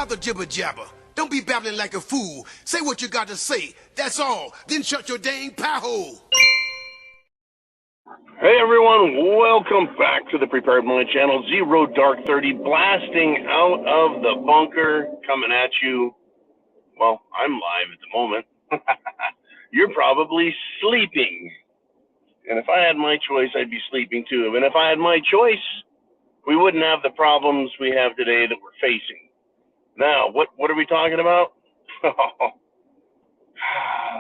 out the jibber jabber. Don't be babbling like a fool. Say what you got to say. That's all. Then shut your dang pie hole. Hey everyone, welcome back to the Prepared Mind channel. Zero Dark 30 blasting out of the bunker, coming at you. Well, I'm live at the moment. You're probably sleeping. And if I had my choice, I'd be sleeping too. And if I had my choice, we wouldn't have the problems we have today that we're facing. Now, what are we talking about?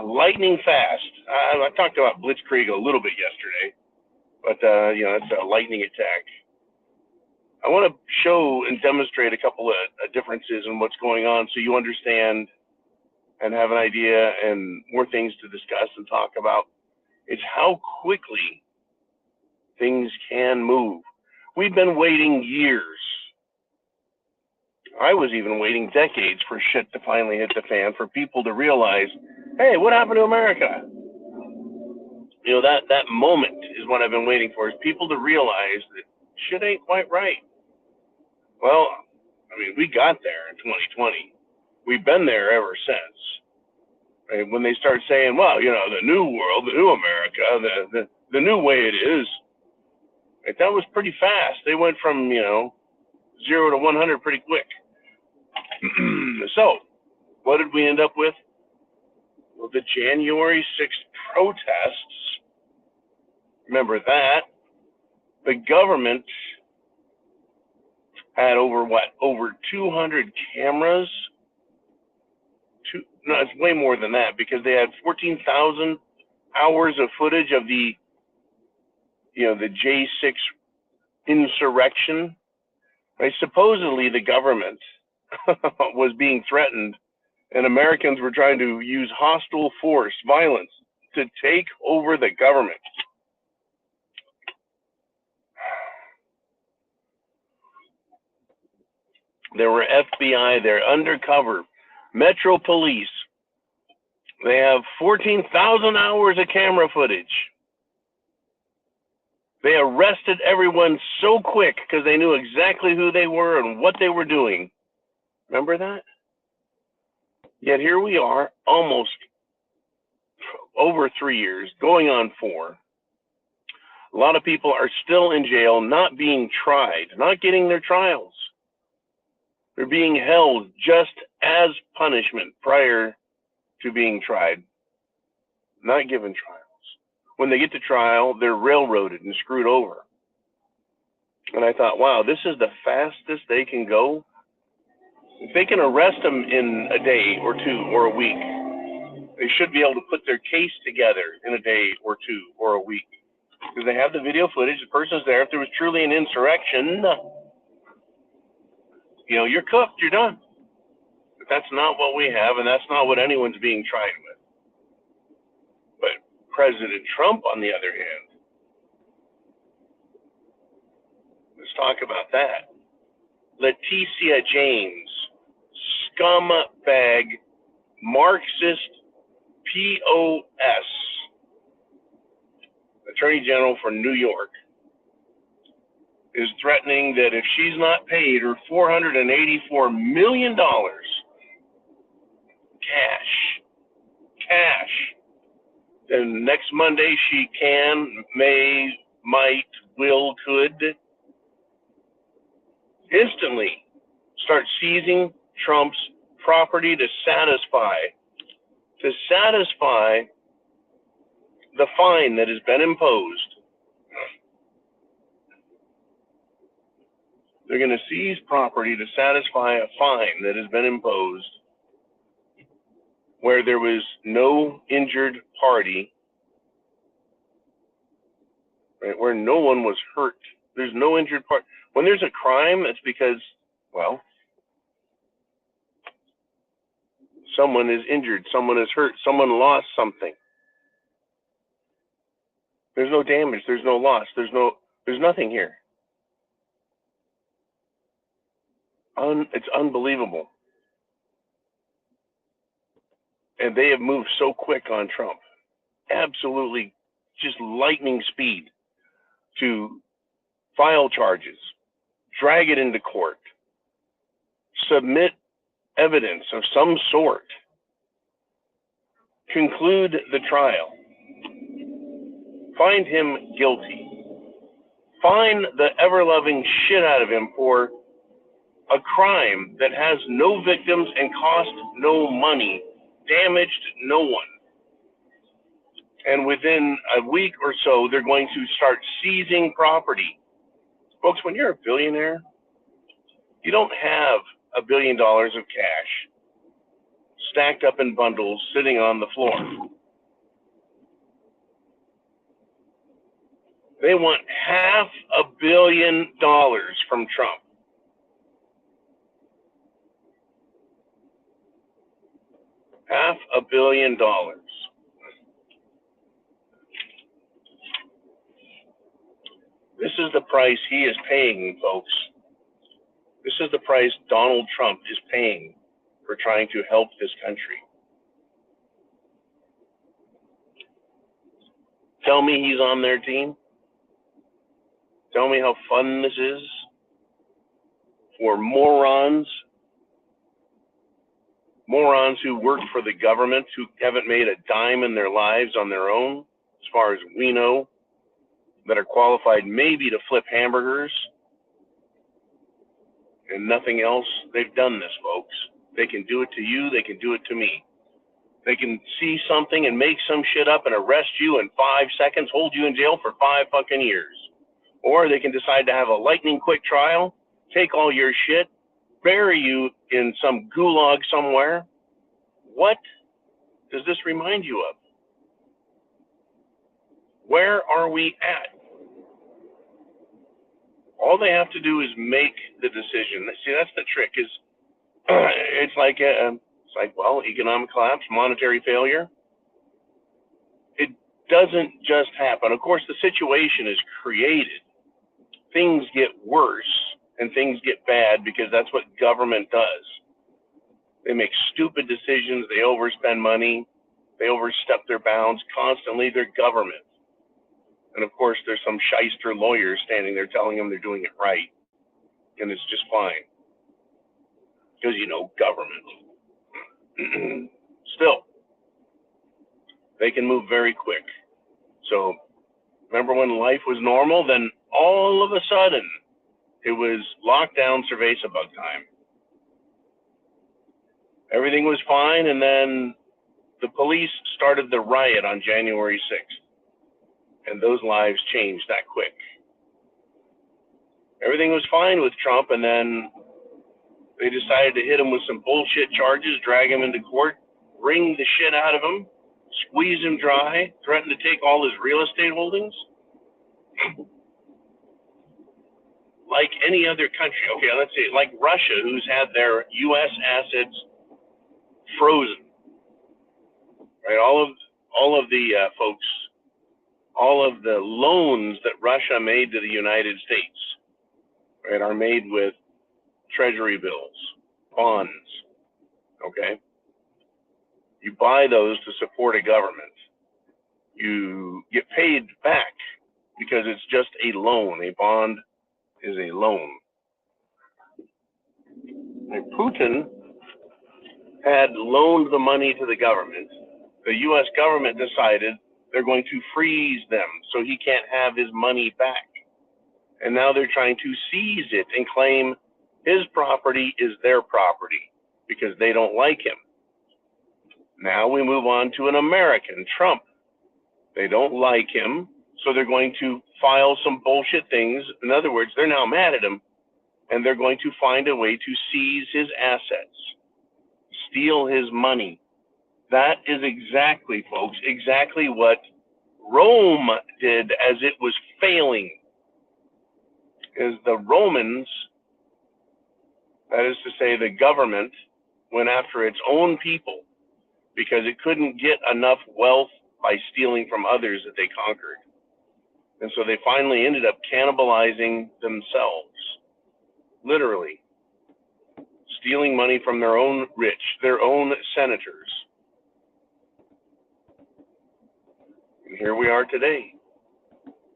Lightning fast. I talked about Blitzkrieg a little bit yesterday, but it's a lightning attack. I want to show and demonstrate a couple of differences in what's going on so you understand and have an idea and more things to discuss and talk about. It's how quickly things can move. We've been waiting years. I was even waiting decades for shit to finally hit the fan, for people to realize, hey, what happened to America? You know, that moment is what I've been waiting for, is people to realize that shit ain't quite right. Well, I mean, we got there in 2020. We've been there ever since. Right? When they start saying, well, you know, the new world, the new America, the new way it is, right? That was pretty fast. They went from, 0 to 100 pretty quick. So, what did we end up with? Well, the January 6th protests, remember that, the government had over 200 cameras? No, it's way more than that, because they had 14,000 hours of footage of the J6 insurrection. Right? Supposedly the government was being threatened, and Americans were trying to use hostile force, violence, to take over the government. There were FBI there, undercover, Metro Police. They have 14,000 hours of camera footage. They arrested everyone so quick because they knew exactly who they were and what they were doing. Remember that? Yet here we are, almost over 3 years, going on 4. A lot of people are still in jail, not being tried, not getting their trials. They're being held just as punishment prior to being tried, not given trials. When they get to trial, they're railroaded and screwed over. And I thought, wow, this is the fastest they can go. If they can arrest them in a day or 2 or a week, they should be able to put their case together in a day or 2 or a week. Because they have the video footage, the person's there. If there was truly an insurrection, you're cooked, you're done. But that's not what we have, and that's not what anyone's being tried with. But President Trump, on the other hand, let's talk about that. Leticia James, scumbag, Marxist, POS, Attorney General for New York, is threatening that if she's not paid her $484 million cash, then next Monday she can, may, might, will, could instantly start seizing Trump's property to satisfy the fine that has been imposed. They're going to seize property to satisfy a fine that has been imposed where there was no injured party, right, where no one was hurt. There's no injured party. When there's a crime, it's because, well, someone is injured, someone is hurt, someone lost something. There's no damage, there's no loss, there's nothing here. It's unbelievable. And they have moved so quick on Trump. Absolutely just lightning speed to file charges, drag it into court, submit evidence of some sort, conclude the trial, find him guilty, find the ever-loving shit out of him for a crime that has no victims and cost no money, damaged no one. And within a week or so, they're going to start seizing property. Folks, when you're a billionaire, you don't have $1 billion of cash stacked up in bundles sitting on the floor. They want $500 million from Trump. $500 million. This is the price he is paying, folks. This is the price Donald Trump is paying for trying to help this country. Tell me he's on their team. Tell me how fun this is for morons who work for the government, who haven't made a dime in their lives on their own, as far as we know, that are qualified maybe to flip hamburgers and nothing else. They've done this, folks. They can do it to you. They can do it to me. They can see something and make some shit up and arrest you in 5 seconds, hold you in jail for 5 fucking years. Or they can decide to have a lightning quick trial, take all your shit, bury you in some gulag somewhere. What does this remind you of? Where are we at? All they have to do is make the decision. See, that's the trick. Is it's like well, economic collapse, monetary failure. It doesn't just happen. Of course, the situation is created. Things get worse and things get bad because that's what government does. They make stupid decisions. They overspend money. They overstep their bounds constantly. They're government. And of course, there's some shyster lawyer standing there telling them they're doing it right. And it's just fine. Because, government. Still, they can move very quick. So, remember when life was normal? Then all of a sudden, it was lockdown cerveza-bug time. Everything was fine, and then the police started the riot on January 6th. And those lives changed that quick. Everything was fine with Trump, and then they decided to hit him with some bullshit charges, drag him into court, wring the shit out of him, squeeze him dry, threaten to take all his real estate holdings. Like any other country, okay, let's say, like Russia, who's had their U.S. assets frozen, right? All of the folks, all of the loans that Russia made to the United States, right, are made with treasury bills, bonds, okay? You buy those to support a government. You get paid back because it's just a loan. A bond is a loan. And Putin had loaned the money to the government. The U.S. government decided they're going to freeze them so he can't have his money back. And now they're trying to seize it and claim his property is their property because they don't like him. Now we move on to an American, Trump. They don't like him, so they're going to file some bullshit things. In other words, they're now mad at him, and they're going to find a way to seize his assets, steal his money. That is exactly, folks, exactly what Rome did as it was failing. Is the Romans, that is to say the government, went after its own people because it couldn't get enough wealth by stealing from others that they conquered. And so they finally ended up cannibalizing themselves, literally, stealing money from their own rich, their own senators. And here we are today.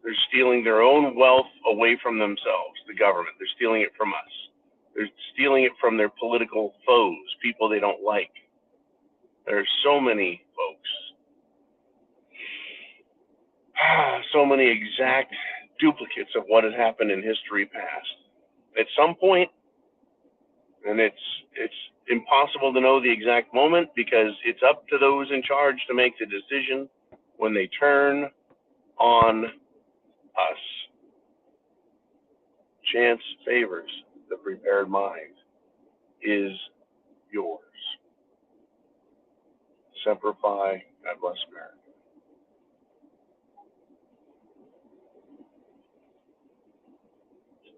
They're stealing their own wealth away from themselves, the government. They're stealing it from us. They're stealing it from their political foes, people they don't like. There's so many folks, so many exact duplicates of what has happened in history past. At some point, and it's impossible to know the exact moment because it's up to those in charge to make the decision when they turn on us. Chance favors the prepared mind is yours. Semper Fi, God bless America.